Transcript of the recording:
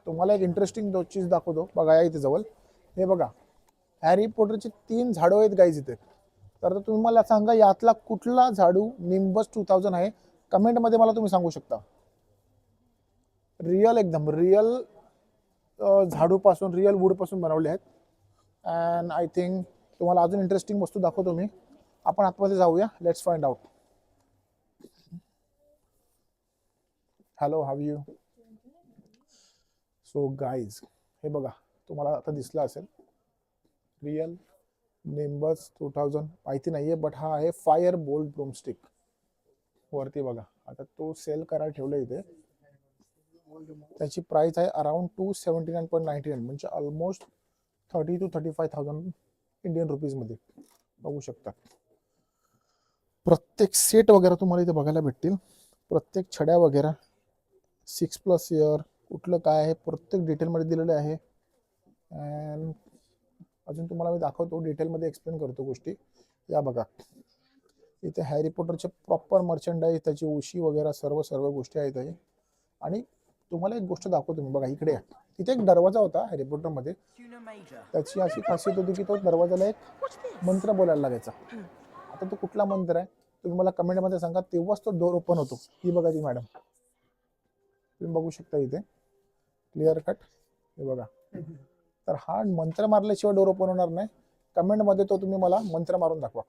तुम्हाला एक इंटरेस्टिंग चीज दाखवतो बघा. या इथे जवळ हे बघा, हॅरी पॉटरचे 3 झाडं आहेत गाईज इथे. तर तुम्ही मला सांगा यातला कुठला झाडू निम्बस 2000 आहे. कमेंटमध्ये मला तुम्ही सांगू शकता. रिअल, एकदम रिअल झाडूपासून, रिअल वूडपासून बनवले आहेत. अँड आय थिंक तुम्हाला अजून इंटरेस्टिंग वस्तू दाखवतो मी. आपण आतमध्ये जाऊया. Let's find out. Hello, how you. So guys हे बघा, तुम्हाला आता दिसलं असेल रिअल निम्बस 2000. माहिती नाहीये बट हा आहे फायर बोल्ट ब्रूमस्टिक. वरती बघा, आता तो सेल करायला ठेवलं इथे. त्याची प्राइस आहे अराउंड 279.99, म्हणजे ऑलमोस्ट 30 to 35,000 इंडियन रुपीजमध्ये. बघू शकता. प्रत्येक सेट वगैरे तुम्हाला इथे बघायला भेटतील. प्रत्येक छड्या वगैरे 6+ इयर कुठलं काय आहे प्रत्येक डिटेलमध्ये दिलेलं आहे. अँड अजून तुम्हाला मी दाखवतो, डिटेलमध्ये एक्सप्लेन करतो गोष्टी. या बघा, इथे हॅरी पॉटरचे प्रॉपर मर्चंडाईज, त्याची उशी वगैरे सर्व गोष्टी आहेत आहे. आणि तुम्हाला एक गोष्ट दाखवतो मी. बघा इकडे, तिथे एक दरवाजा होता हॅरी पॉटरमध्ये. त्याची अशी खासियत होती की तो दरवाजाला एक मंत्र बोलायला लागायचा. आता तो कुठला मंत्र आहे तुम्ही मला कमेंटमध्ये सांगा, तेव्हाच तो डोर ओपन होतो. ही बघा ती मॅडम, तुम्ही बघू शकता इथे क्लिअर कट. हे बघा, तर हा मंत्र मारल्याशिवाय डोर ओपन होणार नाही. कमेंटमध्ये तो तुम्ही मला मंत्र मारून दाखवा.